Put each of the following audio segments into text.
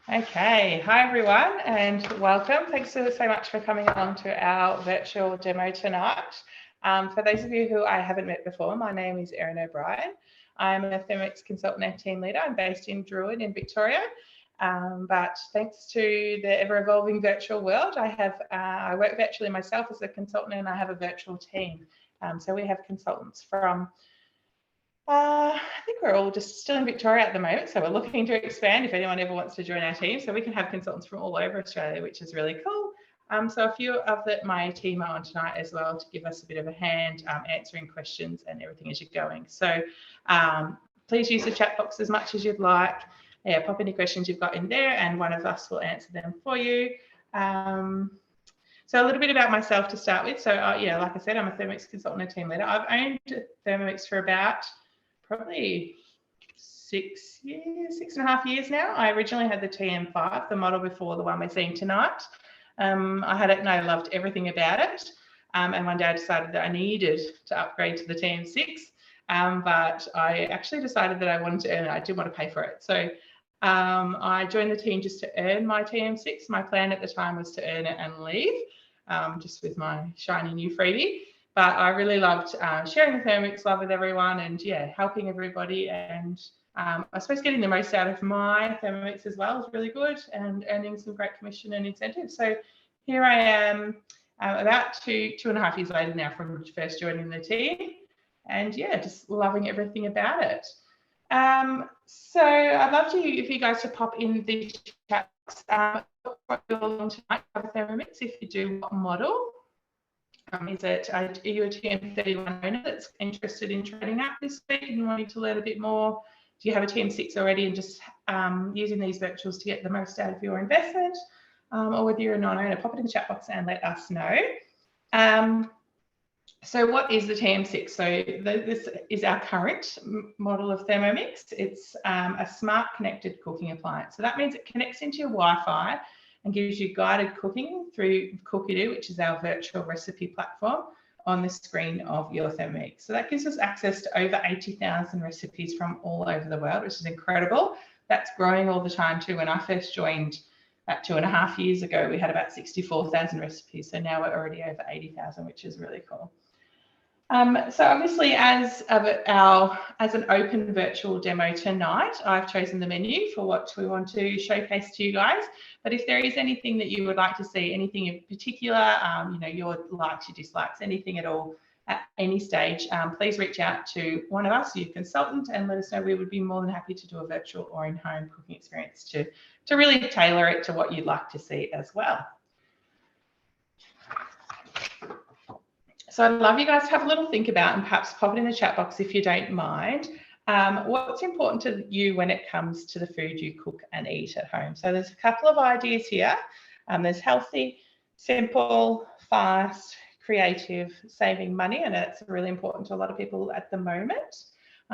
Okay, hi everyone and welcome. Thanks so much for coming along to our virtual demo tonight. For those of you who I haven't met before, my name is Erin O'Brien. I'm a Thermomix consultant and team leader. I'm based in Druid in Victoria. But thanks to the ever-evolving virtual world, I work virtually myself as a consultant and I have a virtual team. So we have consultants from I think we're all just still in Victoria at the moment, so we're looking to expand if anyone ever wants to join our team. So we can have consultants from all over Australia, which is really cool. So a few of my team are on tonight as well to give us a bit of a hand answering questions and everything as you're going. So please use the chat box as much as you'd like. Yeah, pop any questions you've got in there and one of us will answer them for you. So a little bit about myself to start with. So yeah, like I said, I'm a Thermomix consultant and team leader. I've owned Thermomix for about probably 6.5 years now. I originally had the TM5, the model before the one we're seeing tonight. I had it and I loved everything about it. And one day I decided that I needed to upgrade to the TM6, but I actually decided that I wanted to earn it. I didn't want to pay for it. So I joined the team just to earn my TM6. My plan at the time was to earn it and leave, just with my shiny new freebie. But I really loved sharing the Thermomix love with everyone and yeah, helping everybody. And I suppose getting the most out of my Thermomix as well is really good and earning some great commission and incentives. So here I am about two and a half years later now from first joining the team. And yeah, just loving everything about it. So I'd love if you guys to pop in the chat box tonight for Thermomix. If you do, what model? Are you a TM31 owner that's interested in trading up this week and wanting to learn a bit more? Do you have a TM6 already and just using these virtuals to get the most out of your investment? Or whether you're a non-owner, pop it in the chat box and let us know. So what is the TM6? So this is our current model of Thermomix. It's a smart connected cooking appliance. So that means it connects into your Wi-Fi and gives you guided cooking through Cookidoo, which is our virtual recipe platform, on the screen of your Thermomix. So that gives us access to over 80,000 recipes from all over the world, which is incredible. That's growing all the time too. When I first joined about 2.5 years ago, we had about 64,000 recipes. So now we're already over 80,000, which is really cool. So obviously as an open virtual demo tonight, I've chosen the menu for what we want to showcase to you guys. But if there is anything that you would like to see, anything in particular, your likes, your dislikes, anything at all at any stage, please reach out to one of us, your consultant, and let us know. We would be more than happy to do a virtual or in-home cooking experience to really tailor it to what you'd like to see as well. So I'd love you guys to have a little think about and perhaps pop it in the chat box if you don't mind. What's important to you when it comes to the food you cook and eat at home? So there's a couple of ideas here. There's healthy, simple, fast, creative, saving money, and it's really important to a lot of people at the moment.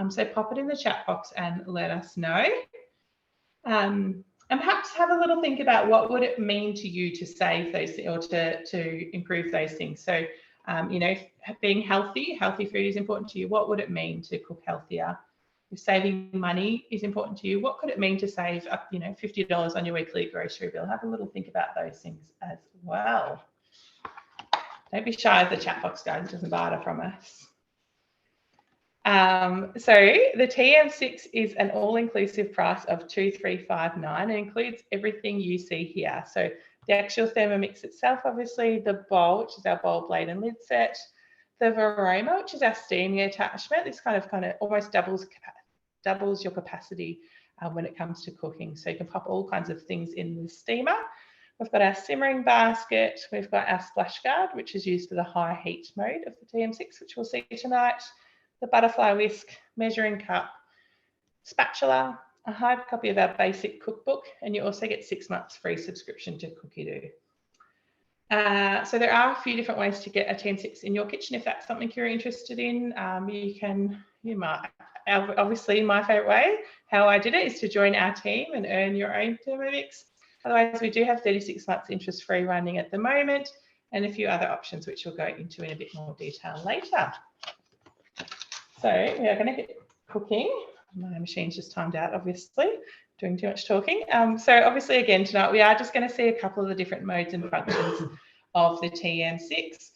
So pop it in the chat box and let us know. And perhaps have a little think about what would it mean to you to save those or to improve those things. So being healthy food is important to you. What would it mean to cook healthier? If saving money is important to you, what could it mean to save up, $50 on your weekly grocery bill? Have a little think about those things as well. Don't be shy of the chat box, guys. It doesn't barter from us. So the TM6 is an all-inclusive price of $2,359. It includes everything you see here. So the actual Thermomix itself, obviously, the bowl, which is our bowl, blade and lid set, the Varoma, which is our steaming attachment. This kind of almost doubles your capacity when it comes to cooking. So you can pop all kinds of things in the steamer. We've got our simmering basket. We've got our splash guard, which is used for the high heat mode of the TM6, which we'll see tonight. The butterfly whisk, measuring cup, spatula, a hard copy of our basic cookbook, and you also get 6 months free subscription to Cookidoo. So there are a few different ways to get a TM6 in your kitchen if that's something you're interested in. Obviously my favorite way, how I did it, is to join our team and earn your own Thermomix. Otherwise, we do have 36 months interest-free running at the moment and a few other options which we'll go into in a bit more detail later. So we are going to get cooking. My machine's just timed out, obviously. doing too much talking. So obviously, again, tonight we are just going to see a couple of the different modes and functions of the TM6.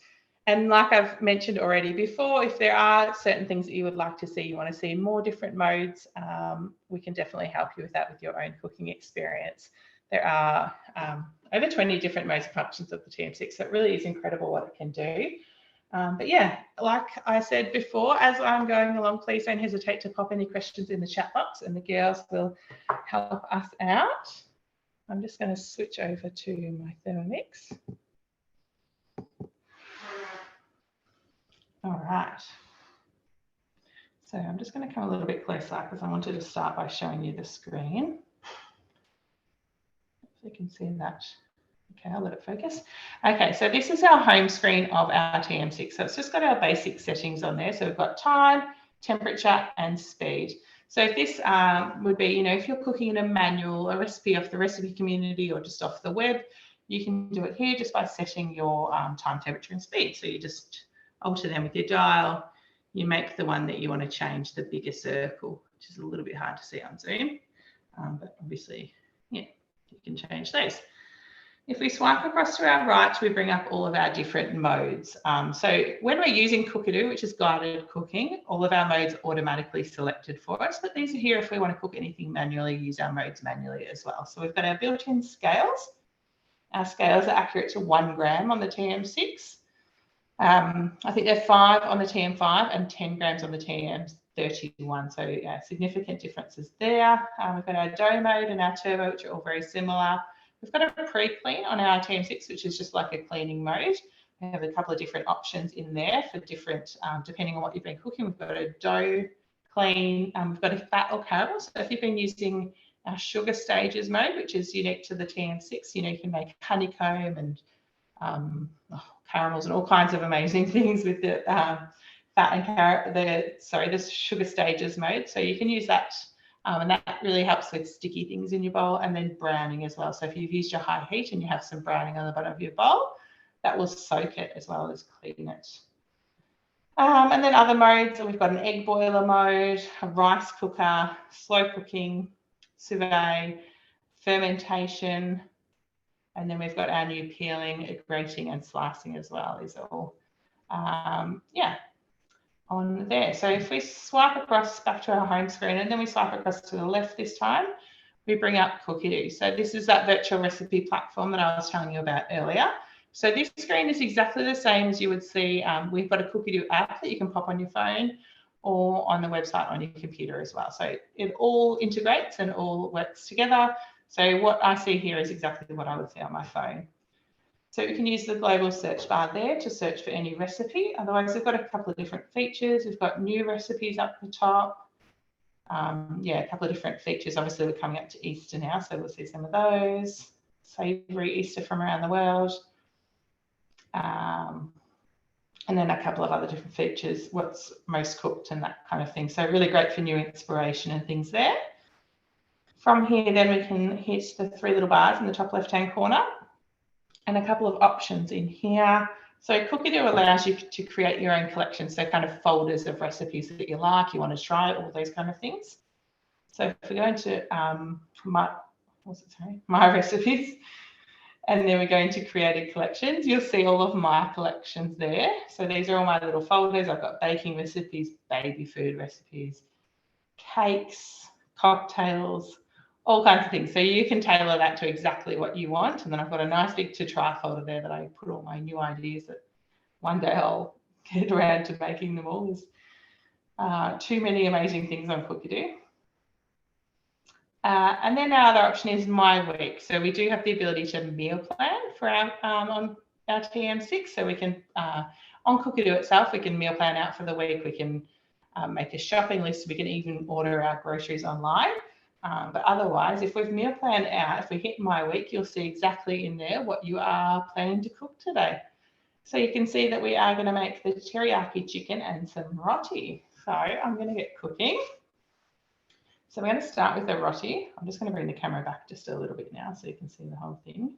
And like I've mentioned already before, if there are certain things that you would like to see, you want to see more different modes, we can definitely help you with that with your own cooking experience. There are over 20 different modes and functions of the TM6, so it really is incredible what it can do. But yeah, like I said before, as I'm going along, please don't hesitate to pop any questions in the chat box and the girls will help us out. I'm just going to switch over to my Thermomix. All right. So I'm just going to come a little bit closer because I wanted to start by showing you the screen. If you can see that. Okay, I'll let it focus. Okay, so this is our home screen of our TM6. So it's just got our basic settings on there. So we've got time, temperature, and speed. So if this would be, you know, if you're cooking in a manual, a recipe off the recipe community or just off the web, you can do it here just by setting your time, temperature, and speed. So you just alter them with your dial. You make the one that you want to change the bigger circle, which is a little bit hard to see on Zoom, but obviously, yeah, you can change those. If we swipe across to our right, we bring up all of our different modes. So when we're using Cookidoo, which is guided cooking, all of our modes are automatically selected for us, but these are here if we want to cook anything manually, use our modes manually as well. So we've got our built-in scales. Our scales are accurate to 1 gram on the TM6. I think they're 5 on the TM5 and 10 grams on the TM31. So yeah, significant differences there. We've got our dough mode and our turbo, which are all very similar. We've got a pre-clean on our TM6, which is just like a cleaning mode. We have a couple of different options in there for different, depending on what you've been cooking. We've got a dough clean, we've got a fat or caramel. So if you've been using our sugar stages mode, which is unique to the TM6, you know, you can make honeycomb and caramels and all kinds of amazing things with the fat and the sugar stages mode. So you can use that, and that really helps with sticky things in your bowl, and then browning as well. So if you've used your high heat and you have some browning on the bottom of your bowl, that will soak it as well as clean it. And then other modes, so we've got an egg boiler mode, a rice cooker, slow cooking, sous vide, fermentation, and then we've got our new peeling, grating, and slicing as well. Is all, yeah, on there. So if we swipe across back to our home screen and then we swipe across to the left this time, we bring up Cookidoo. So this is that virtual recipe platform that I was telling you about earlier. So this screen is exactly the same as you would see. We've got a Cookidoo app that you can pop on your phone or on the website on your computer as well. So it all integrates and all works together. So what I see here is exactly what I would see on my phone. So you can use the global search bar there to search for any recipe. Otherwise, we've got a couple of different features. We've got new recipes up the top. Yeah, a couple of different features. Obviously, we're coming up to Easter now, so we'll see some of those. Savoury Easter from around the world. And then a couple of other different features, what's most cooked and that kind of thing. So really great for new inspiration and things there. From here, then we can hit the 3 little bars in the top left-hand corner and a couple of options in here. So Cookidoo allows you to create your own collection, so kind of folders of recipes that you like, you want to try, all those kind of things. So if we go into my recipes, and then we go into created collections, you'll see all of my collections there. So these are all my little folders. I've got baking recipes, baby food recipes, cakes, cocktails, all kinds of things. So you can tailor that to exactly what you want. And then I've got a nice big to try folder there that I put all my new ideas that one day I'll get around to making them all. There's too many amazing things on Cookidoo. And then our other option is my week. So we do have the ability to meal plan for our on our TM6. So we can, on Cookidoo itself, we can meal plan out for the week. We can make a shopping list. We can even order our groceries online. But otherwise, if we've meal planned out, if we hit my week, you'll see exactly in there what you are planning to cook today. So you can see that we are going to make the teriyaki chicken and some roti. So I'm going to get cooking. So we're going to start with the roti. I'm just going to bring the camera back just a little bit now so you can see the whole thing.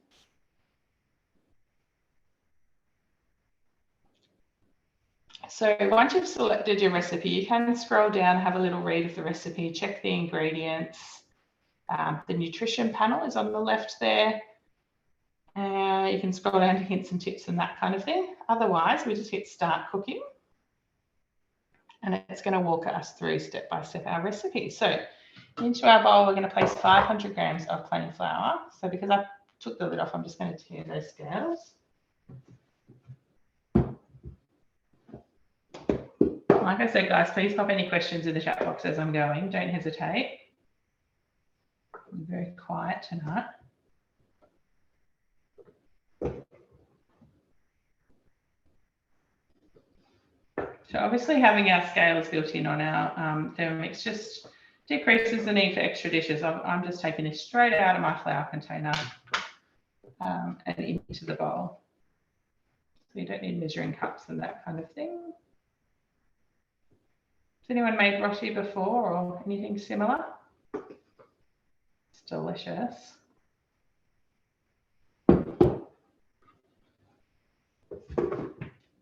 So once you've selected your recipe, you can scroll down, have a little read of the recipe, check the ingredients. The nutrition panel is on the left there. You can scroll down to hints and tips and that kind of thing. Otherwise, we just hit start cooking. And it's going to walk us through step by step our recipe. So into our bowl, we're going to place 500 grams of plain flour. So because I took the lid off, I'm just going to tear those scales. Like I said, guys, please pop any questions in the chat box as I'm going. Don't hesitate. I'm very quiet tonight. So obviously having our scales built in on our Thermomix just decreases the need for extra dishes. I'm just taking this straight out of my flour container and into the bowl. So you don't need measuring cups and that kind of thing. Has anyone made roti before or anything similar? It's delicious.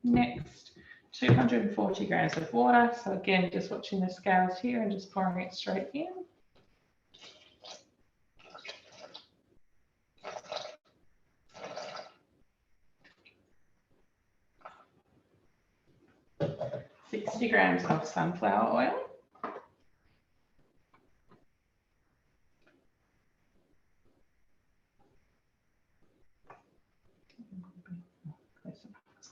Next, 240 grams of water. So again, just watching the scales here and just pouring it straight in. $60 grams of sunflower oil.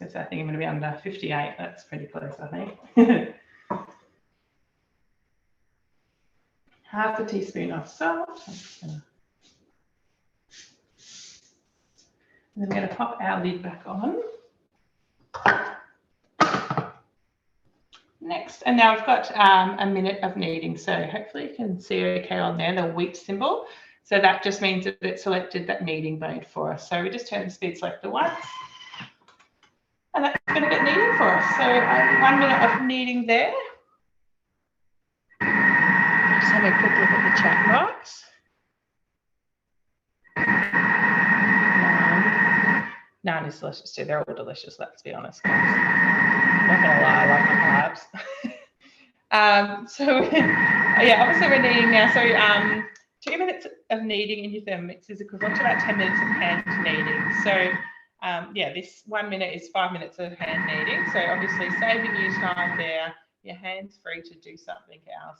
I think I'm going to be under 58. That's pretty close, I think. Half a teaspoon of salt. And then we're going to pop our lid back on. Next, and now we've got a minute of kneading. So hopefully you can see okay on there, the wheat symbol. So that just means that it selected that kneading mode for us. So we just turn the speed selector once. And that's going to get kneading for us. So 1 minute of kneading there. Just have a quick look at the chat box. 9 is delicious too. They're all delicious, let's be honest, guys. I'm not going to lie, I like my carbs. So yeah, obviously we're kneading now. So 2 minutes of kneading in your Thermomix is equivalent to about 10 minutes of hand kneading. So yeah, this 1 minute is 5 minutes of hand kneading. So obviously saving you time there, your hands free to do something else.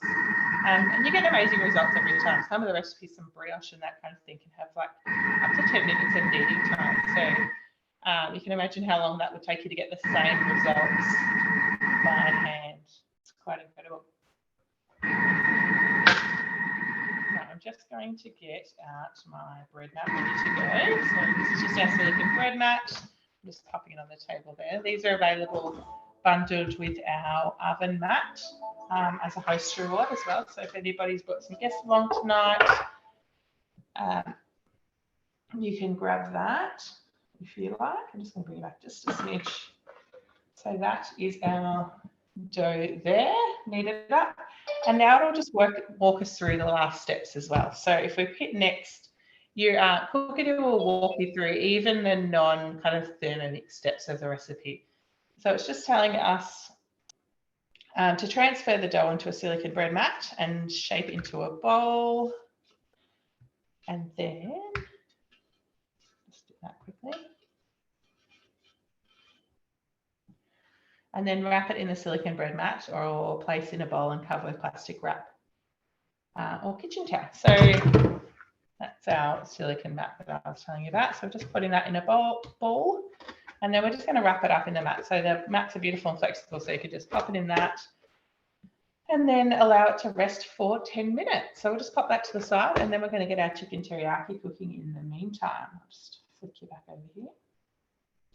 And you get amazing results every time. Some of the recipes, some brioche and that kind of thing, can have like up to 10 minutes of kneading time. So you can imagine how long that would take you to get the same results by hand. It's quite incredible. I'm just going to get out my bread mat ready to go. So this is just our silicone bread mat. I'm just popping it on the table there. These are available bundled with our oven mat as a host reward as well. So if anybody's got some guests along tonight, you can grab that if you like. I'm just going to bring it back just a smidge. So that is our dough there, kneaded up. And now it'll just walk us through the last steps as well. So if we hit next, your cooker will walk you through even the non kind of Thermomix steps of the recipe. So it's just telling us to transfer the dough onto a silicone bread mat and shape into a bowl. And then, just do that quickly. And then wrap it in the silicone bread mat or place in a bowl and cover with plastic wrap or kitchen towel. So that's our silicone mat that I was telling you about. So we're just putting that in a bowl and then we're just going to wrap it up in the mat. So the mats are beautiful and flexible, so you could just pop it in that and then allow it to rest for 10 minutes. So we'll just pop that to the side and then we're going to get our chicken teriyaki cooking in the meantime. I'll just flick you back over here.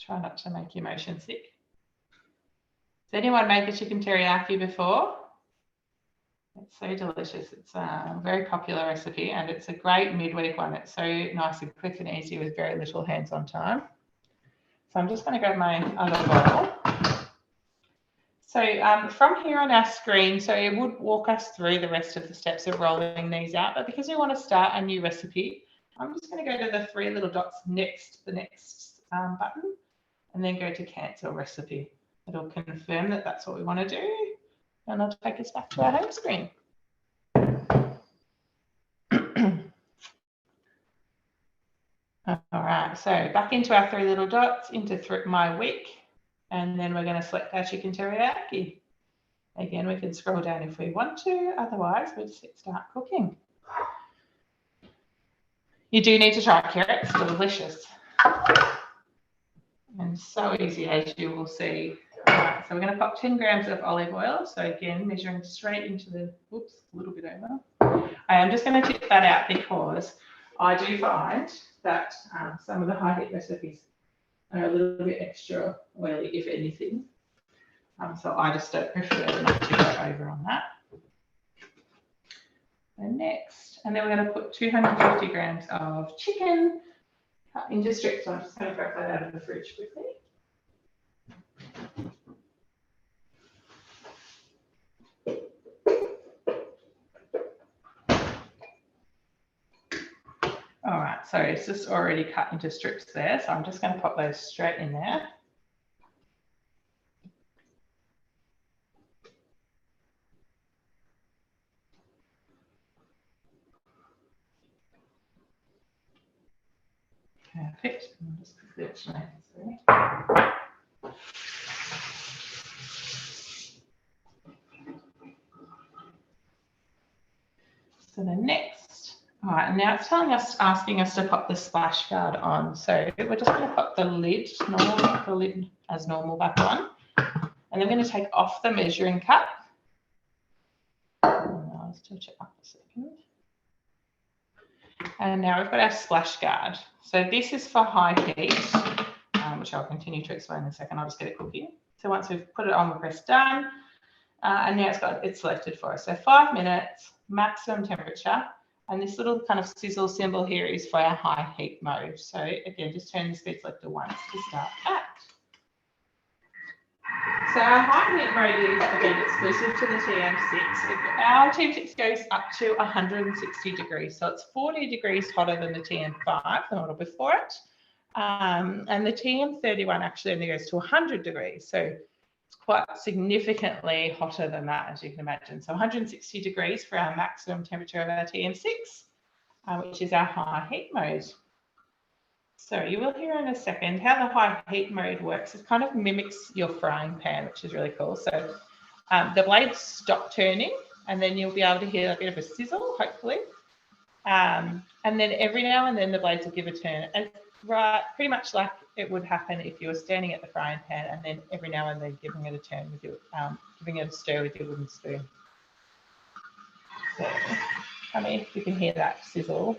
Try not to make your motion sick. Has anyone made the chicken teriyaki before? It's so delicious. It's a very popular recipe and it's a great midweek one. It's so nice and quick and easy with very little hands-on time. So I'm just going to grab my other bowl. So from here on our screen, so it would walk us through the rest of the steps of rolling these out. But because we want to start a new recipe, I'm just going to go to the 3 little dots next, the next button, and then go to cancel recipe. It'll confirm that that's what we want to do, and I'll take us back to our home screen. All right, so back into our 3 little dots, into my wick, and then we're going to select our chicken teriyaki. Again, we can scroll down if we want to, otherwise we'll just start cooking. You do need to try it, Kira, it's delicious. And so easy, as you will see. All right, so we're going to pop 10 grams of olive oil. So again, measuring straight into the, whoops, a little bit over. I am just going to tip that out because I do find that some of the high heat recipes are a little bit extra oily, if anything. So I just don't prefer not to go over on that. And next, and then we're going to put 250 grams of chicken cut into strips. So I'm just going to grab that out of the fridge quickly. All right, so it's just already cut into strips there. So I'm just going to pop those straight in there. Perfect. I'll just quickly explain. So the next, all right, and now it's asking us to pop the splash guard on. So we're just going to pop the lid as normal back on, and then we're going to take off the measuring cup. I'll still check up a second. And now we've got our splash guard. So this is for high heat, which I'll continue to explain in a second. I'll just get it cooking. So once we've put it on, we press done. And now it's selected for us. So 5 minutes, maximum temperature. And this little kind of sizzle symbol here is for our high heat mode. So again, just turn the speed selector once to start that. So our high heat mode is, again, exclusive to the TM6. Our TM6 goes up to 160 degrees. So it's 40 degrees hotter than the TM5, the model before it. And the TM31 actually only goes to 100 degrees. So it's quite significantly hotter than that, as you can imagine. So 160 degrees for our maximum temperature of our TM6, which is our high heat mode. So you will hear in a second how the high heat mode works. It kind of mimics your frying pan, which is really cool. So the blades stop turning, and then you'll be able to hear a bit of a sizzle, hopefully. And then every now and then the blades will give a turn. And pretty much like it would happen if you were standing at the frying pan, and then every now and then giving it a turn with your, giving it a stir with your wooden spoon. So, I mean, if you can hear that sizzle.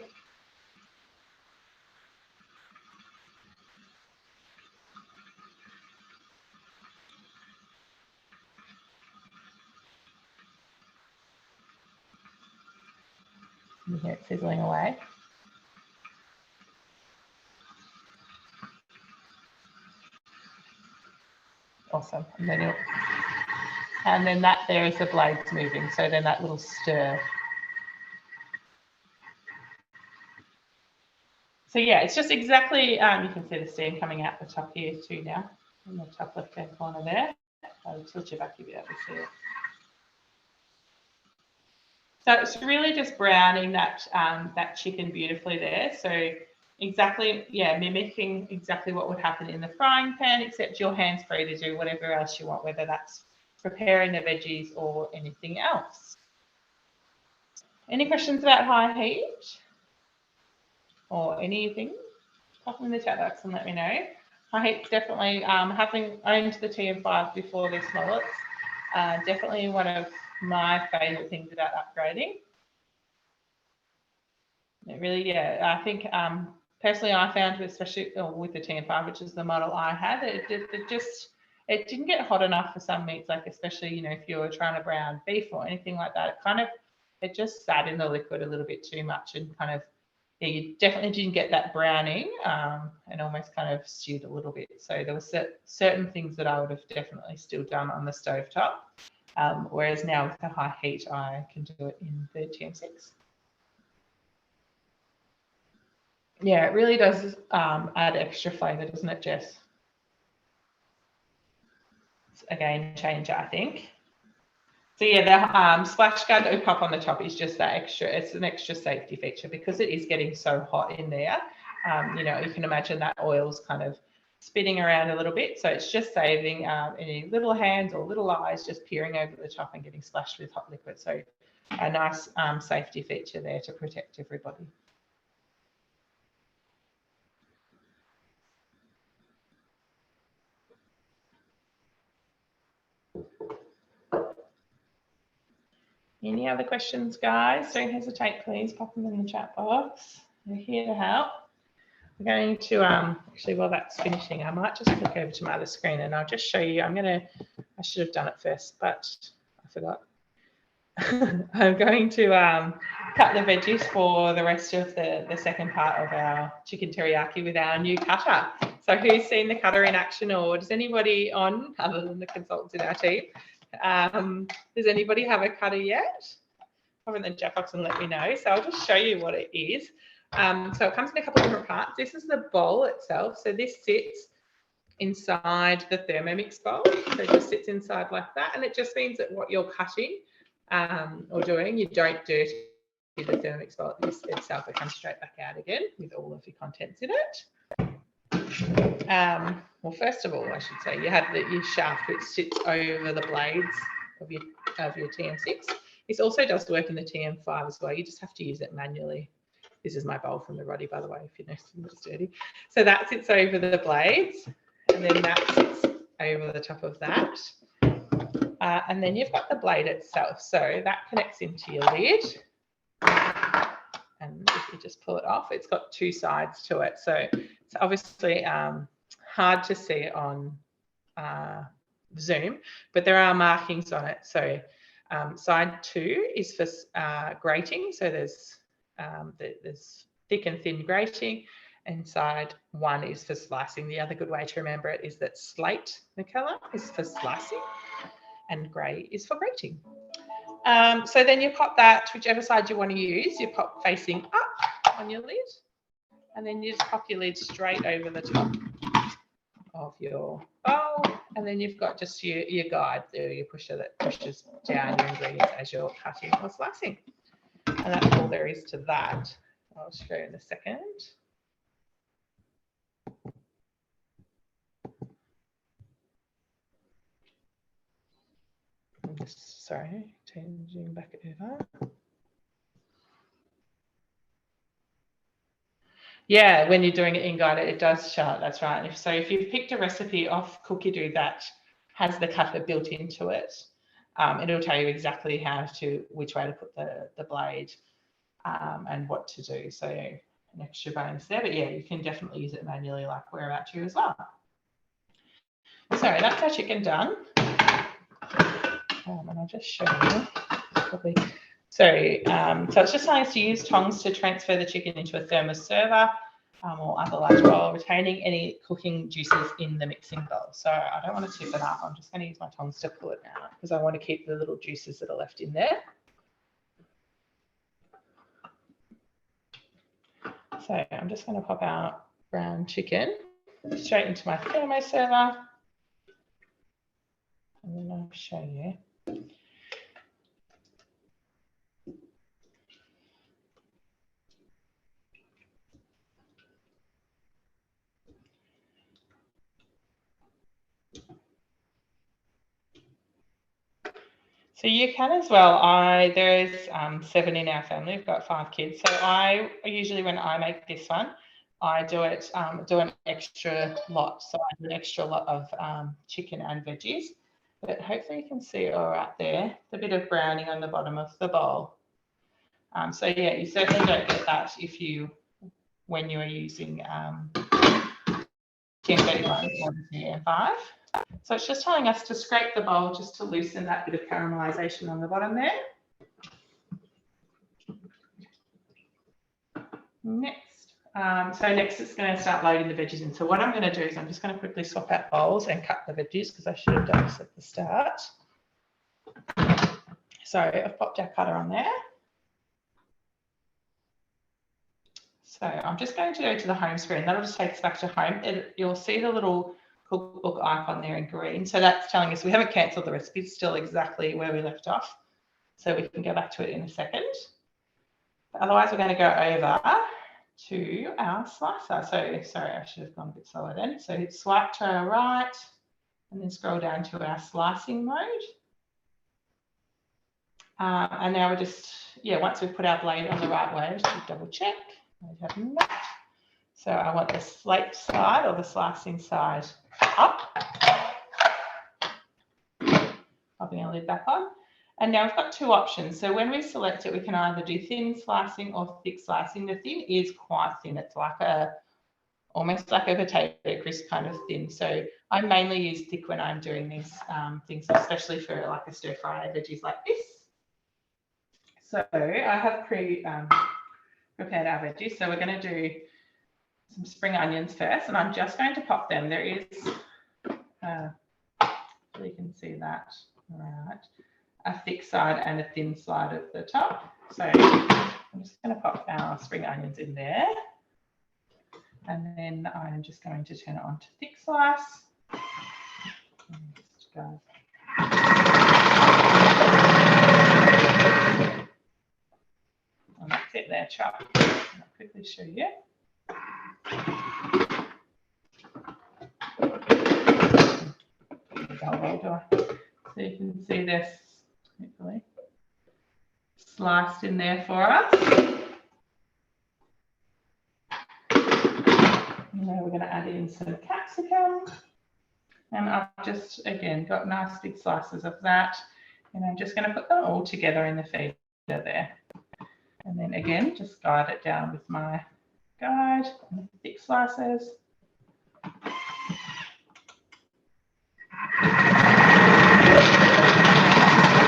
You hear it sizzling away. Awesome. And then that there is the blades moving. So then that little stir. So yeah, it's just exactly, you can see the steam coming out the top here too now, in the top left-hand corner there. I'll tilt you back, you'll be able to see it. So it's really just browning that that chicken beautifully there. So exactly, yeah, mimicking exactly what would happen in the frying pan, except your hands free to do whatever else you want, whether that's preparing the veggies or anything else. Any questions about high heat or anything? Pop them in the chat box and let me know. High heat's definitely, having owned the TM5 before this model, it's definitely one of my favourite things about upgrading. It really, yeah, I think personally I found, especially with the TM5, which is the model I had, it didn't get hot enough for some meats, like especially, you know, if you were trying to brown beef or anything like that, it just sat in the liquid a little bit too much and kind of, yeah, you definitely didn't get that browning and almost kind of stewed a little bit. So there were certain things that I would have definitely still done on the stovetop. Whereas now with the high heat, I can do it in the TM6. Yeah, it really does add extra flavour, doesn't it, Jess? It's a game changer, I think. So yeah, the splash guard that we pop on the top is just that extra, it's an extra safety feature because it is getting so hot in there. you know, you can imagine that oil's kind of spinning around a little bit. So it's just saving any little hands or little eyes just peering over the top and getting splashed with hot liquid. So a nice safety feature there to protect everybody. Any other questions, guys? Don't hesitate, please pop them in the chat box. We're here to help. I'm going to, actually, while that's finishing, I might just click over to my other screen and I'll just show you. I should have done it first, but I forgot. I'm going to cut the veggies for the rest of the second part of our chicken teriyaki with our new cutter. So who's seen the cutter in action, or does anybody on, other than the consultants in our team, does anybody have a cutter yet? Pop in the chat box and let me know. So I'll just show you what it is. So it comes in a couple of different parts. This is the bowl itself. So this sits inside the Thermomix bowl. So it just sits inside like that. And it just means that what you're cutting or doing, you don't dirty the Thermomix bowl itself. It comes straight back out again with all of your contents in it. Well, first of all, I should say, you have your shaft, which sits over the blades of your TM6. This also does work in the TM5 as well. You just have to use it manually. This is my bowl from the roti, by the way, if you notice it's dirty. So that sits over the blades, and then that sits over the top of that. And then you've got the blade itself. So that connects into your lid. And if you just pull it off, it's got two sides to it. So it's obviously hard to see on Zoom, but there are markings on it. So side 2 is for grating. So there's thick and thin grating, and side 1 is for slicing. The other good way to remember it is that slate, the colour, is for slicing, and grey is for grating. So then you pop that, whichever side you want to use, you pop facing up on your lid, and then you just pop your lid straight over the top of your bowl, and then you've got just your guide there, your pusher that pushes down your ingredients as you're cutting or slicing. And that's all there is to that. I'll show you in a second. Sorry, changing back over. Yeah, when you're doing it in guide, it does chart. That's right. So if you've picked a recipe off Cookie that has the cutter built into it, it'll tell you exactly which way to put the blade and what to do. So an extra bonus there, but yeah, you can definitely use it manually like we're about to as well. So that's our chicken done. And I'll just show you probably. So it's just telling us to use tongs to transfer the chicken into a thermos server or other large bowl, retaining any cooking juices in the mixing bowl. So I don't want to tip it up. I'm just going to use my tongs to pull it out because I want to keep the little juices that are left in there. So I'm just going to pop our brown chicken straight into my thermo server. And then I'll show you. So you can as well. There's 7 in our family. We've got 5 kids. So I usually, when I make this one, I do an extra lot. So I do an extra lot of chicken and veggies. But hopefully you can see it all right there, the bit of browning on the bottom of the bowl. So yeah, you certainly don't get that when you are using TM31 or TM5. So it's just telling us to scrape the bowl just to loosen that bit of caramelisation on the bottom there. Next, next it's going to start loading the veggies in. So what I'm going to do is I'm just going to quickly swap out bowls and cut the veggies because I should have done this at the start. So I've popped our cutter on there. So I'm just going to go to the home screen. That'll just take us back to home. You'll see the little cookbook icon there in green. So that's telling us we haven't cancelled the recipe. It's still exactly where we left off. So we can go back to it in a second. Otherwise, we're going to go over to our slicer. So sorry, I should have gone a bit slower then. So swipe to our right and then scroll down to our slicing mode. And now we're just, once we've put our blade on the right way, just double check. So I want the slate side or the slicing side up. Popping our lid back on. And now we've got two options. So when we select it, we can either do thin slicing or thick slicing. The thin is quite thin. It's like almost like a potato crisp kind of thin. So I mainly use thick when I'm doing these things, especially for like a stir fry veggies like this. So I have prepared our veggies. So we're going to do some spring onions first, and I'm just going to pop them. There is, so you can see that, right, a thick side and a thin side at the top. So I'm just going to pop our spring onions in there. And then I'm just going to turn it on to thick slice. Just go. And that's it there, chop. I'll quickly show you. So you can see this, hopefully, sliced in there for us. Now we're going to add in some capsicum. And I've just, again, got nice big slices of that. And I'm just going to put them all together in the feeder there. And then again, just guide it down with my guide, thick slices.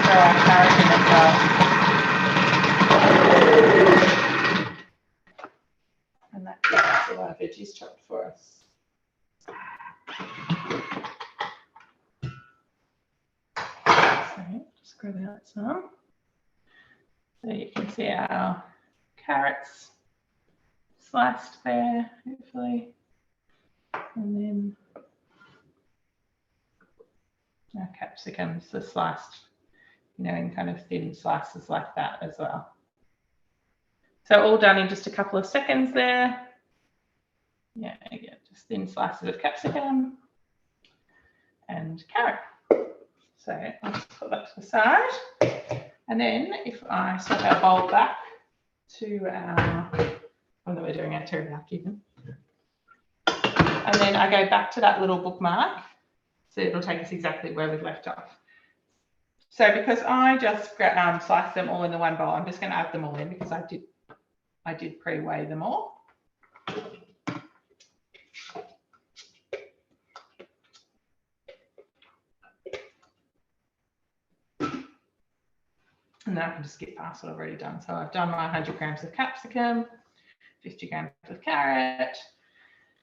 Throw our carrot in as well. And that's all our veggies chopped for us. So just grab out some. So you can see our carrots sliced there, hopefully. And then our capsicums are sliced, in kind of thin slices like that as well. So all done in just a couple of seconds there. Yeah, again, just thin slices of capsicum and carrot. So I'll just put that to the side. And then if I swap our bowl back to our, when we're doing our teriyaki, and then I go back to that little bookmark, so it'll take us exactly where we've left off. So because I just sliced them all in the one bowl, I'm just going to add them all in because I did pre-weigh them all. And then I can just skip past what I've already done. So I've done my 100 grams of capsicum, 50 grams of carrot,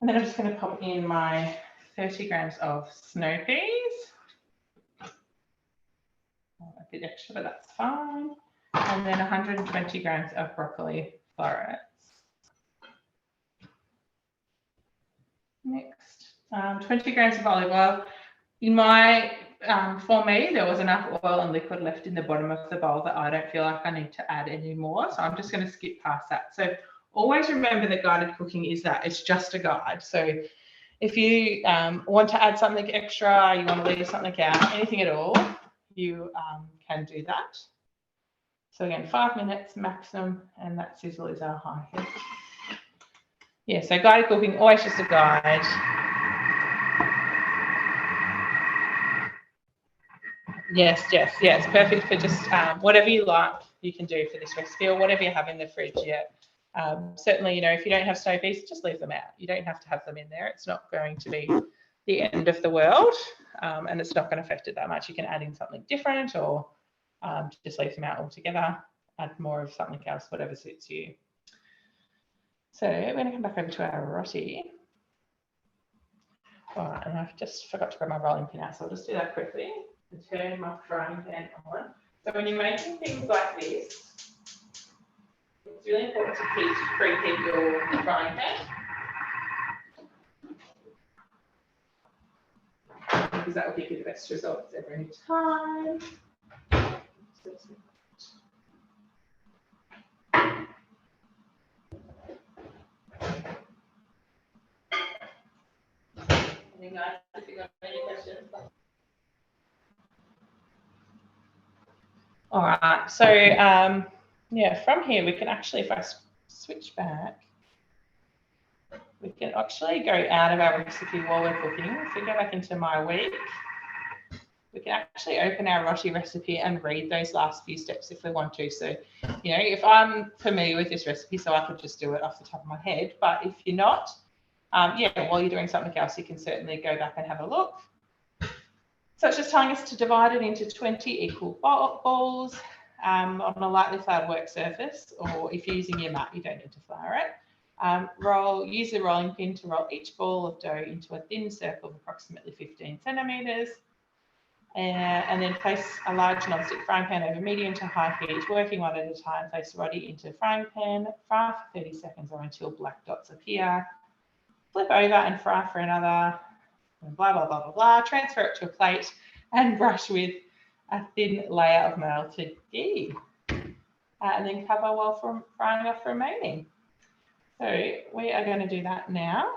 and then I'm just going to pop in my 30 grams of snow peas. A bit extra, but that's fine. And then 120 grams of broccoli florets. Next, 20 grams of olive oil. In my, for me, there was enough oil and liquid left in the bottom of the bowl that I don't feel like I need to add any more. So I'm just going to skip past that. So always remember that guided cooking is that it's just a guide. So if you want to add something extra, you want to leave something out, anything at all, you can do that. So again, 5 minutes maximum, and that sizzle is our high heat. Yeah, so guided cooking, always just a guide. Yes, perfect for just whatever you like, you can do for this recipe or whatever you have in the fridge. Yeah, certainly, if you don't have snow peas, just leave them out. You don't have to have them in there. It's not going to be the end of the world, and it's not going to affect it that much. You can add in something different or just leave them out altogether, add more of something else, whatever suits you. So we're going to come back over to our roti. All right, and I've just forgot to grab my rolling pin out, so I'll just do that quickly and turn my frying pan on. So when you're making things like this, it's really important to preheat your frying pan, because that will give you the best results every time. Hey guys, if you've got any questions. All right, so yeah, from here we can actually, if I switch back, we can actually go out of our recipe while we're cooking. If we go back into my week, we can actually open our roti recipe and read those last few steps if we want to. So, you know, if I'm familiar with this recipe, so I could just do it off the top of my head, but if you're not, yeah, while you're doing something else, you can certainly go back and have a look. So it's just telling us to divide it into 20 equal balls on a lightly floured work surface, or if you're using your mat, you don't need to flour it. Use the rolling pin to roll each ball of dough into a thin circle of approximately 15 centimetres. And then place a large non-stick frying pan over medium to high heat, working one at a time. Place roti into the frying pan, fry for 30 seconds or until black dots appear. Flip over and fry for another, blah, blah, blah, blah, blah. Transfer it to a plate and brush with a thin layer of melted ghee. And then cover while frying off remaining. So we are going to do that now.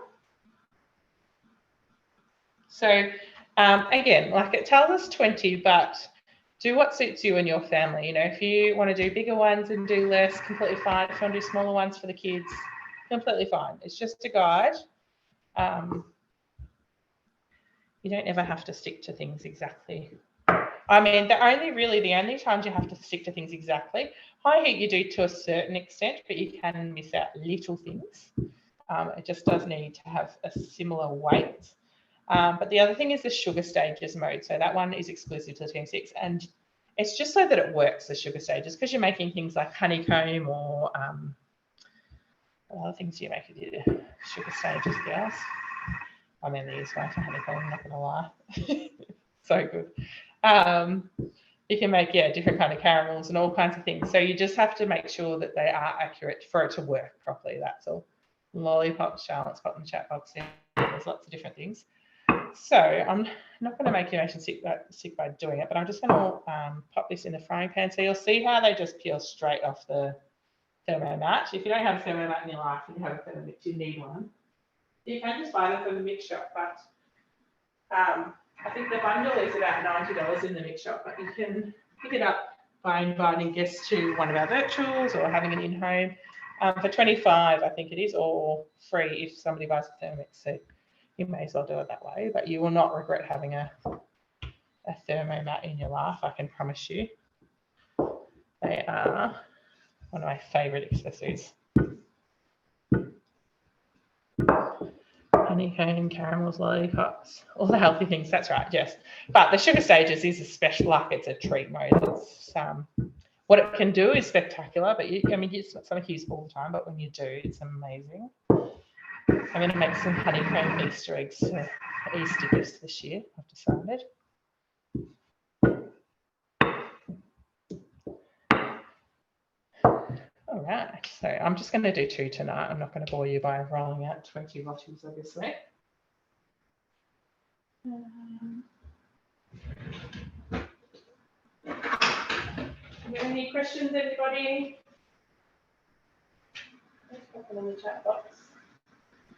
So again, like it tells us 20, but do what suits you and your family. You know, if you want to do bigger ones and do less, completely fine. If you want to do smaller ones for the kids, completely fine. It's just a guide. You don't ever have to stick to things exactly. I mean, the only times you have to stick to things exactly, high heat you do to a certain extent, but you can miss out little things. It just does need to have a similar weight. But the other thing is the sugar stages mode. So that one is exclusive to Team 6. And it's just so that it works, the sugar stages, because you're making things like honeycomb or other things you make with your sugar stages, girls. I mean, the easiest one for honeycomb, I'm not going to lie. So good. You can make, yeah, different kind of caramels and all kinds of things. So you just have to make sure that they are accurate for it to work properly. That's all. Lollipops, Charlotte's got in the chat box there. There's lots of different things. So I'm not going to make you motion sick by doing it, but I'm just going to pop this in the frying pan. So you'll see how they just peel straight off the thermomat. If you don't have a thermomat in your life and you have a thermomix, you need one. You can just buy them from the mix shop, but I think the bundle is about $90 in the mix shop, but you can pick it up by inviting guests to one of our virtuals or having it in home for $25, I think it is, or free if somebody buys a Thermomix. So you may as well do it that way, but you will not regret having a thermomat in your life, I can promise you. They are one of my favourite accessories. Honeycomb, caramels, lollipops, all the healthy things. That's right, yes. But the sugar stages is a special, like it's a treat mode. It's what it can do is spectacular. But I mean, it's not something you use all the time. But when you do, it's amazing. I'm going to make some honeycomb Easter eggs for Easter gifts this year. I've decided. All right, so I'm just going to do 2 tonight. I'm not going to bore you by rolling out 20 rotis, obviously. Any questions, anybody? Let's pop them in the chat box.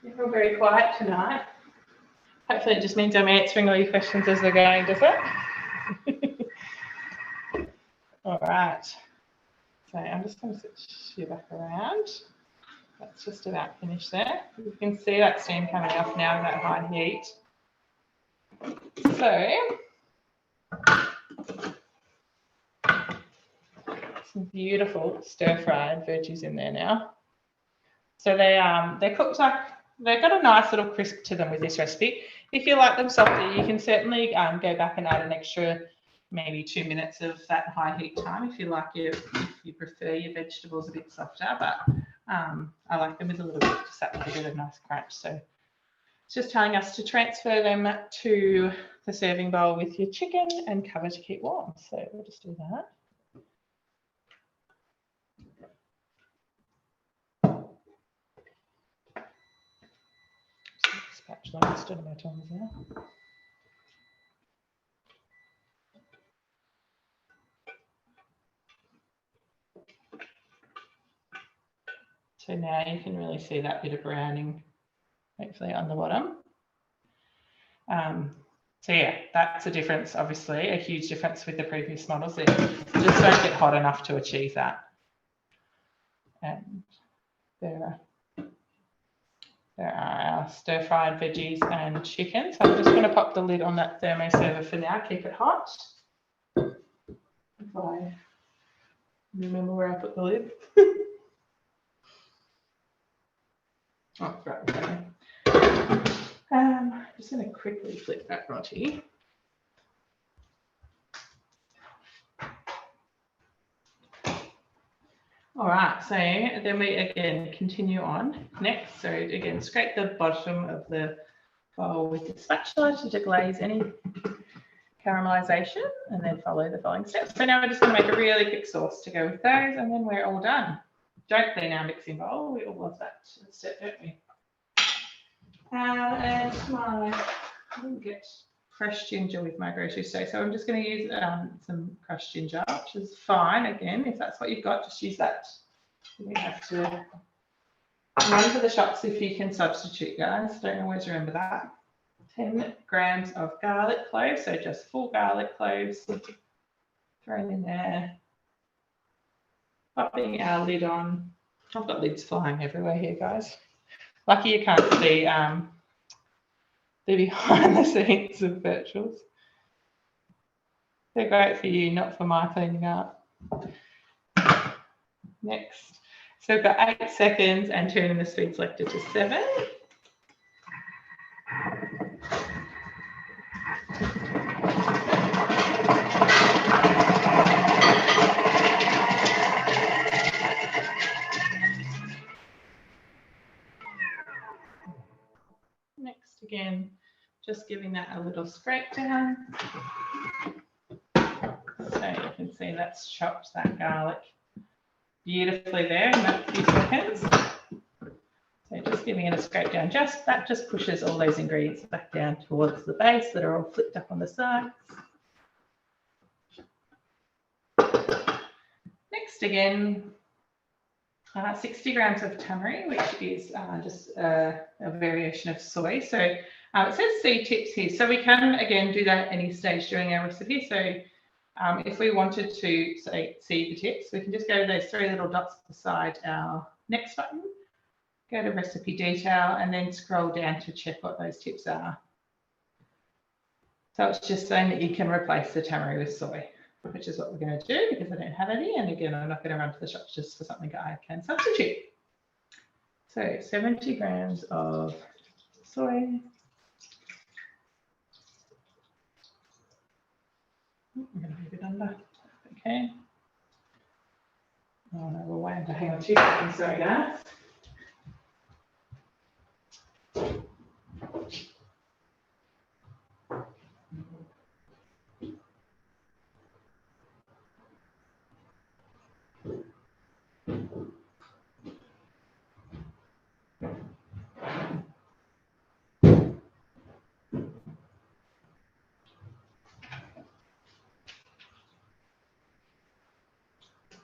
You're all very quiet tonight. Hopefully it just means I'm answering all your questions as we're going, does it? All right. So I'm just going to switch you back around. That's just about finished there. You can see that steam coming off now at that high heat. So some beautiful stir-fried veggies in there now. So they're cooked like, they've got a nice little crisp to them with this recipe. If you like them softer, you can certainly go back and add an extra maybe 2 minutes of that high heat time if you like if you prefer your vegetables a bit softer. But I like them with a little bit, just that little bit of nice crunch. So it's just telling us to transfer them to the serving bowl with your chicken and cover to keep warm. So we'll just do that. Spatula instead of my tongs there. So now you can really see that bit of browning, hopefully on the bottom. So yeah, that's a difference, obviously, a huge difference with the previous models. It just don't get hot enough to achieve that. And there are our stir-fried veggies and chicken. So I'm just going to pop the lid on that thermo server for now, keep it hot. If I remember where I put the lid. Oh, right, okay. I'm just going to quickly flip that roti. All right, so then we again continue on next. So again, scrape the bottom of the bowl with the spatula to deglaze any caramelization, and then follow the following steps. So now we're just going to make a really quick sauce to go with those, and then we're all done. Don't clean our mixing bowl. We all love that step, don't we? And I didn't get fresh ginger with my grocery store, so I'm just going to use some crushed ginger, which is fine. Again, if that's what you've got, just use that. You don't have to run to the shops if you can substitute, guys. Don't always remember that. 10 grams of garlic cloves, so just full garlic cloves thrown in there. Popping our lid on. I've got lids flying everywhere here, guys. Lucky you can't see the behind the scenes of virtuals. They're great for you, not for my cleaning up. Next. So we've got 8 seconds and turning the speed selector to 7. Next, again, just giving that a little scrape down. So you can see that's chopped that garlic beautifully there in that few seconds. So just giving it a scrape down, that just pushes all those ingredients back down towards the base that are all flipped up on the sides. Next, again, 60 grams of tamari, which is just a variation of soy. So it says seed tips here. So we can, again, do that at any stage during our recipe. So if we wanted to, say, see the tips, we can just go to those 3 little dots beside our next button, go to recipe detail, and then scroll down to check what those tips are. So it's just saying that you can replace the tamari with soy, which is what we're going to do because I don't have any. And again, I'm not going to run to the shops just for something I can substitute. So 70 grams of soy. I'm going to leave it under. Okay. Oh no, we're way under. Hang on 2 seconds. Sorry, guys.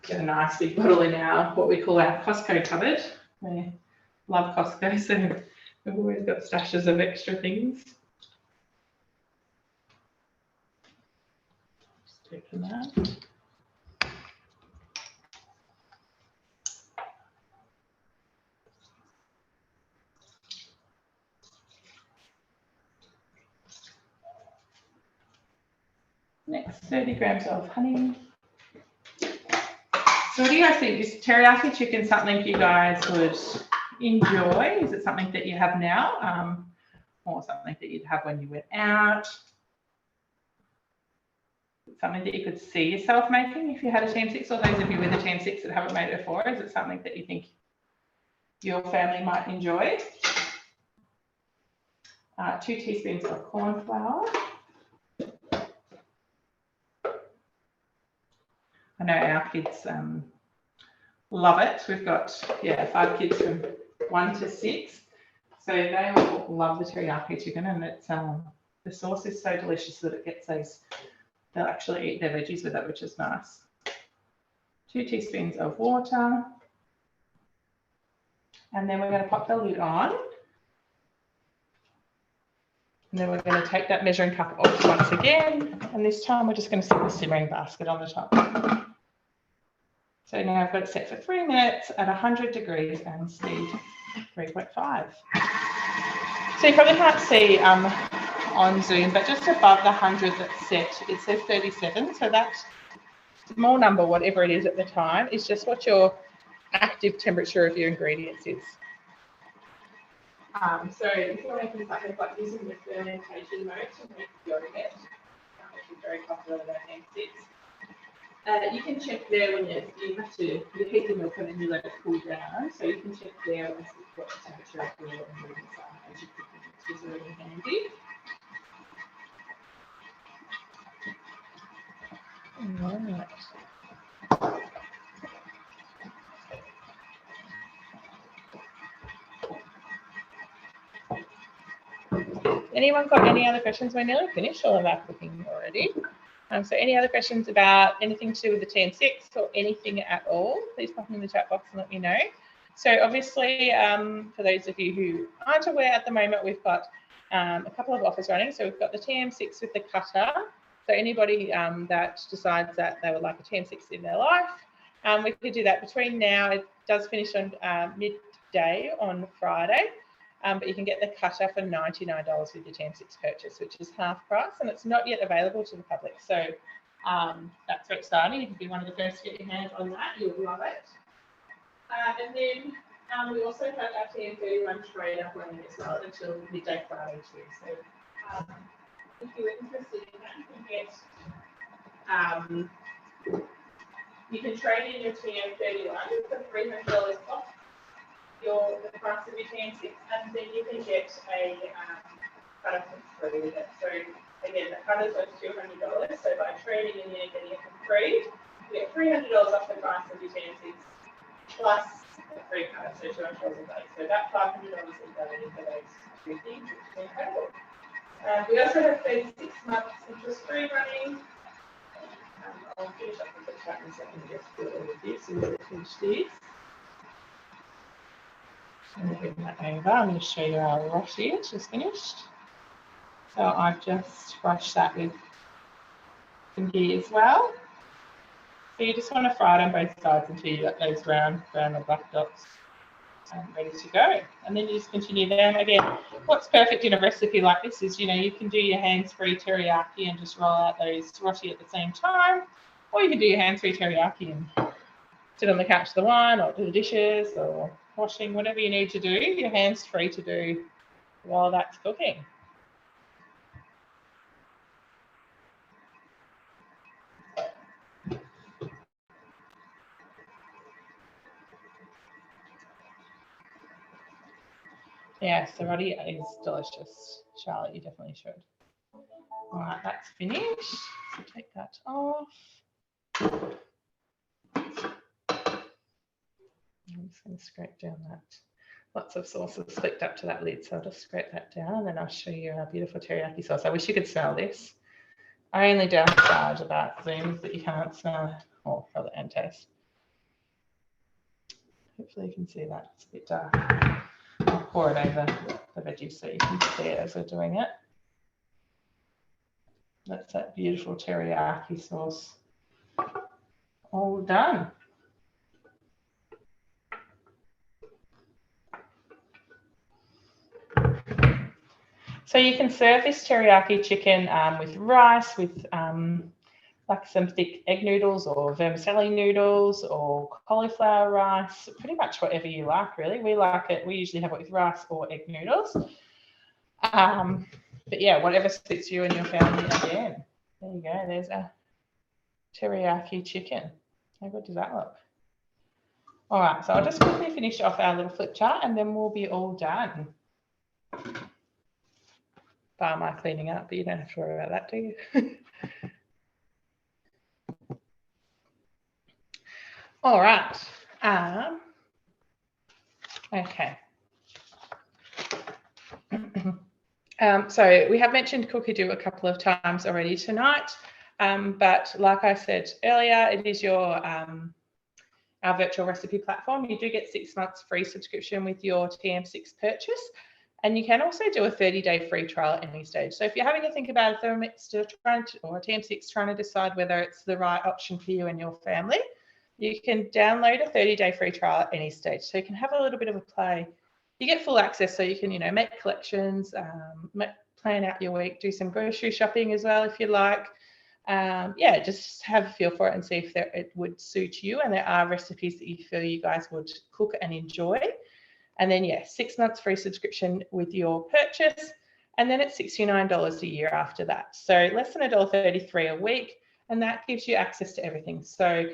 Get a nice big bottle in our, what we call our Costco cupboard. We love Costco, so we've always got stashes of extra things. Just open that. Next, 30 grams of honey. So what do you guys think? Is teriyaki chicken something you guys would enjoy? Is it something that you have now or something that you'd have when you went out? Something that you could see yourself making if you had a Team 6, or those of you with a Team 6 that haven't made it before? Is it something that you think your family might enjoy? 2 teaspoons of corn flour. I know our kids love it. We've got, 5 kids from 1 to 6. So they all love the teriyaki chicken, and it's the sauce is so delicious that it gets they'll actually eat their veggies with it, which is nice. 2 teaspoons of water. And then we're going to pop the lid on. And then we're going to take that measuring cup off once again. And this time we're just going to set the simmering basket on the top. So now I've got it set for 3 minutes at 100 degrees and speed 3.5. So you probably can't see on Zoom, but just above the 100 that's set, it says 37. So that small number, whatever it is at the time, is just what your active temperature of your ingredients is. So if you're making something like this in the fermentation mode to make yogurt, which is very popular in M6, you can check there when you have to heat the milk and then you let it cool down. So you can check there as what the temperature of your ingredients are as you cook them, which is really handy. All right. Anyone got any other questions? We're nearly finished all of our cooking already. So any other questions about anything to do with the TM6 or anything at all, please pop them in the chat box and let me know. So obviously, for those of you who aren't aware at the moment, we've got a couple of offers running. So we've got the TM6 with the cutter. So anybody that decides that they would like a TM6 in their life, we could do that between now. It does finish on midday on Friday. But you can get the cutter for $99 with your TM6 purchase, which is half price, and it's not yet available to the public. So that's very exciting. You can be one of the first to get your hands on that. You'll love it. And then we also have our TM31 tray up running as well until midday Friday too. So if you were interested in that, you can trade in your TM31 for $300 off the price of your TM6, and then you can get a cutter for free with it. So again, the cutter's worth $200. So by trading in, you're getting it for free. You get $300 off the price of your TM6 plus a free cutter, so $200 a day. So about $500 in value for those two things, which is incredible. We also have 36 months interest-free running. I'll finish up with the chat in a second, just do it with this, so we'll finish this. I'm going to bring that over. I'm going to show you our roti, which is finished. So I've just brushed that with some ghee as well. So you just want to fry it on both sides until you get those brown or black dots ready to go. And then you just continue them. Again, what's perfect in a recipe like this is, you can do your hands-free teriyaki and just roll out those roti at the same time. Or you can do your hands-free teriyaki and sit on the couch of the wine or do the dishes or washing, whatever you need to do, your hands free to do while that's cooking. Yes, the roti is delicious. Charlotte, you definitely should. All right, that's finished. So take that off. I'm just going to scrape down that. Lots of sauces flicked up to that lid, so I'll just scrape that down and then I'll show you our beautiful teriyaki sauce. I wish you could smell this. I only downside about Zoom is that you can't smell it or feel it and taste. Hopefully you can see that. It's a bit dark. I'll pour it over the veggies so you can see it as we're doing it. That's that beautiful teriyaki sauce all done. So you can serve this teriyaki chicken with rice, with like some thick egg noodles or vermicelli noodles or cauliflower rice, pretty much whatever you like, really. We like it. We usually have it with rice or egg noodles. But yeah, whatever suits you and your family again. There you go. There's a teriyaki chicken. How good does that look? All right, so I'll just quickly finish off our little flip chart and then we'll be all done. Bar my cleaning up, but you don't have to worry about that, do you? All right. Okay. So we have mentioned Cookidoo a couple of times already tonight, but like I said earlier, it is your our virtual recipe platform. You do get 6 months free subscription with your TM6 purchase. And you can also do a 30-day free trial at any stage. So if you're having to think about a Thermomix or a TM6 trying to decide whether it's the right option for you and your family, you can download a 30-day free trial at any stage. So you can have a little bit of a play. You get full access, so you can, make collections, plan out your week, do some grocery shopping as well if you like. Just have a feel for it and see if it would suit you. And there are recipes that you feel you guys would cook and enjoy. And then, 6 months free subscription with your purchase. And then it's $69 a year after that. So less than $1.33 a week. And that gives you access to everything. So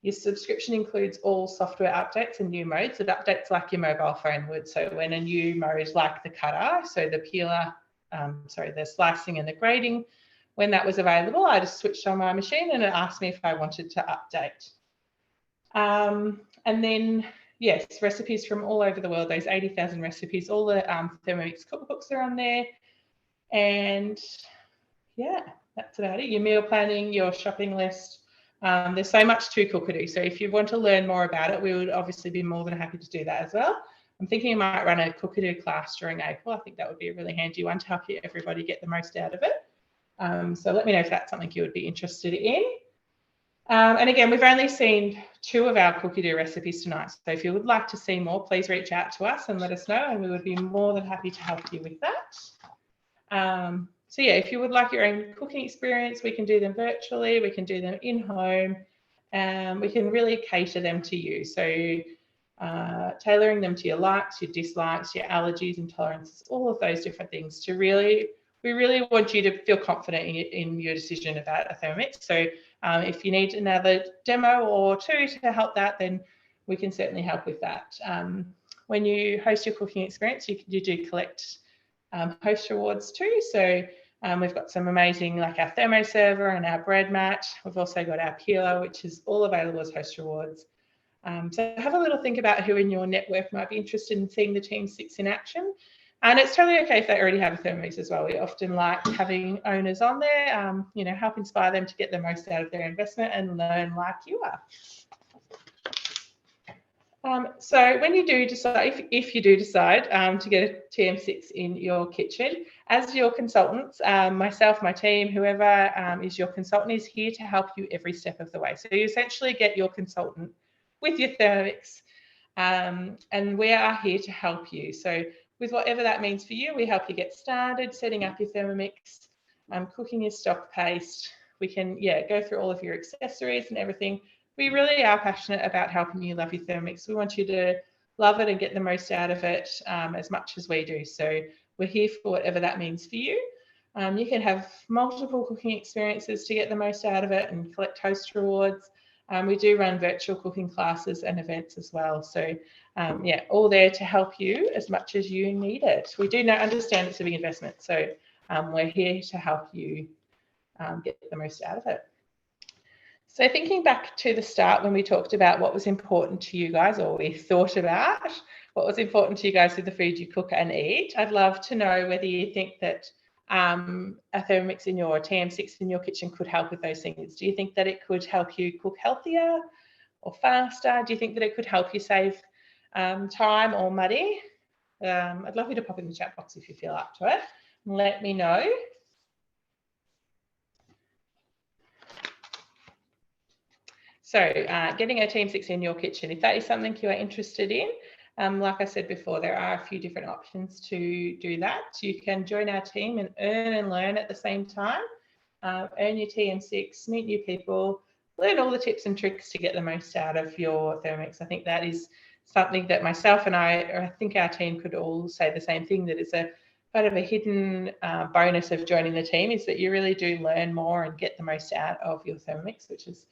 your subscription includes all software updates and new modes. It updates like your mobile phone would. So when a new mode like the cutter, so the peeler, the slicing and the grating, when that was available, I just switched on my machine and it asked me if I wanted to update. And then, yes, recipes from all over the world, those 80,000 recipes, all the Thermomix cookbooks are on there. And that's about it. Your meal planning, your shopping list. There's so much to Cookadoo. So if you want to learn more about it, we would obviously be more than happy to do that as well. I'm thinking I might run a Cookadoo class during April. I think that would be a really handy one to help everybody get the most out of it. So let me know if that's something you would be interested in. And again, we've only seen 2 of our Cookadoo recipes tonight. So if you would like to see more, please reach out to us and let us know, and we would be more than happy to help you with that. If you would like your own cooking experience, we can do them virtually, we can do them in home, and we can really cater them to you. So tailoring them to your likes, your dislikes, your allergies, intolerances, all of those different things we really want you to feel confident in your decision about a Thermomix. So if you need another demo or 2 to help that, then we can certainly help with that. When you host your cooking experience, you do collect host rewards too. So we've got some amazing, like our thermo server and our bread mat. We've also got our peeler, which is all available as host rewards. So have a little think about who in your network might be interested in seeing the Team 6 in action. And it's totally okay if they already have a Thermomix as well. We often like having owners on there, help inspire them to get the most out of their investment and learn like you are. So when you do decide, if you do decide to get a TM6 in your kitchen, as your consultants, myself, my team, whoever is your consultant is here to help you every step of the way. So you essentially get your consultant with your Thermomix, and we are here to help you. So with whatever that means for you, we help you get started, setting up your Thermomix, cooking your stock paste. We can, go through all of your accessories and everything. We really are passionate about helping you love your Thermomix. We want you to love it and get the most out of it as much as we do. So we're here for whatever that means for you. You can have multiple cooking experiences to get the most out of it and collect host rewards. We do run virtual cooking classes and events as well. So all there to help you as much as you need it. We do understand it's a big investment. So we're here to help you get the most out of it. So thinking back to the start when we talked about what was important to you guys, or we thought about what was important to you guys with the food you cook and eat, I'd love to know whether you think that a Thermomix in your TM6 in your kitchen could help with those things. Do you think that it could help you cook healthier or faster? Do you think that it could help you save time or money? I'd love you to pop in the chat box if you feel up to it. Let me know. So getting a TM6 in your kitchen, if that is something you are interested in, like I said before, there are a few different options to do that. You can join our team and earn and learn at the same time, earn your TM6, meet new people, learn all the tips and tricks to get the most out of your Thermomix. I think that is something that myself and I think our team could all say the same thing, that it's a kind of a hidden bonus of joining the team, is that you really do learn more and get the most out of your Thermomix, which is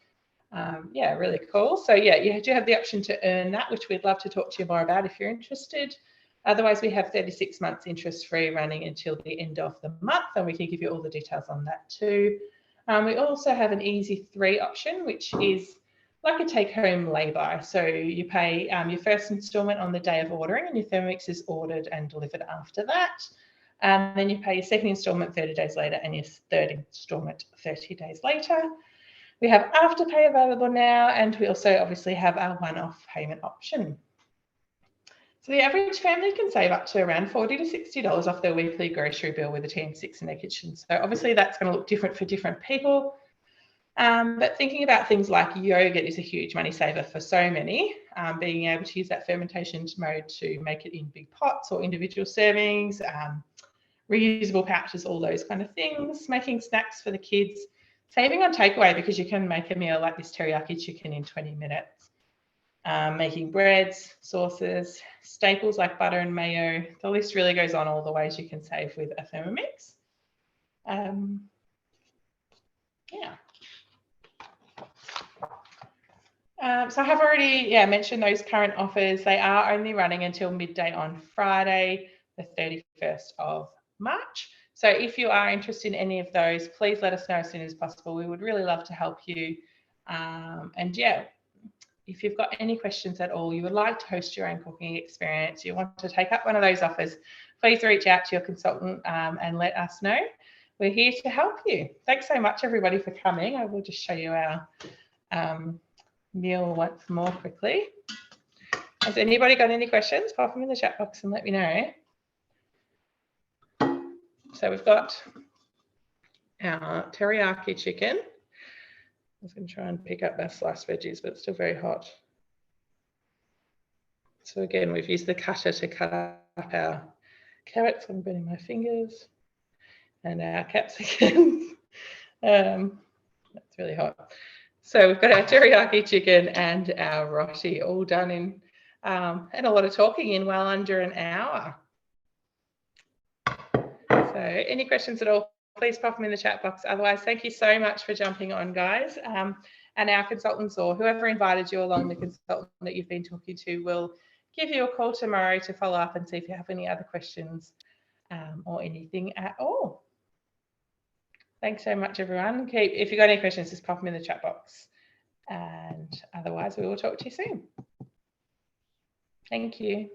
really cool. So you do have the option to earn that, which we'd love to talk to you more about if you're interested. Otherwise, we have 36 months interest-free running until the end of the month, and we can give you all the details on that too. We also have an easy 3 option, which is like a take-home lay-by. So you pay your first instalment on the day of ordering, and your Thermomix is ordered and delivered after that. And then you pay your second instalment 30 days later and your third instalment 30 days later. We have Afterpay available now, and we also obviously have our one-off payment option. So the average family can save up to around $40 to $60 off their weekly grocery bill with a TM6 in their kitchen. So obviously that's going to look different for different people. But thinking about things like yogurt is a huge money saver for so many. Being able to use that fermentation mode to make it in big pots or individual servings, reusable pouches, all those kind of things, making snacks for the kids, saving on takeaway because you can make a meal like this teriyaki chicken in 20 minutes, making breads, sauces, staples like butter and mayo. The list really goes on all the ways you can save with a Thermomix. Yeah. So I have already mentioned those current offers. They are only running until midday on Friday, the 31st of March. So if you are interested in any of those, please let us know as soon as possible. We would really love to help you. And yeah, if you've got any questions at all, you would like to host your own cooking experience, you want to take up one of those offers, please reach out to your consultant and let us know. We're here to help you. Thanks so much, everybody, for coming. I will just show you our meal once more quickly. Has anybody got any questions? Pop them in the chat box and let me know. So we've got our teriyaki chicken. I was going to try and pick up our sliced veggies, but it's still very hot. So again, we've used the cutter to cut up our carrots. I'm burning my fingers. And our capsicums. That's really hot. So we've got our teriyaki chicken and our roti all done in, and a lot of talking in well under an hour. So any questions at all, please pop them in the chat box. Otherwise, thank you so much for jumping on, guys. And our consultants or whoever invited you along, the consultant that you've been talking to, will give you a call tomorrow to follow up and see if you have any other questions or anything at all. Thanks so much, everyone. If you've got any questions, just pop them in the chat box. And otherwise, we will talk to you soon. Thank you.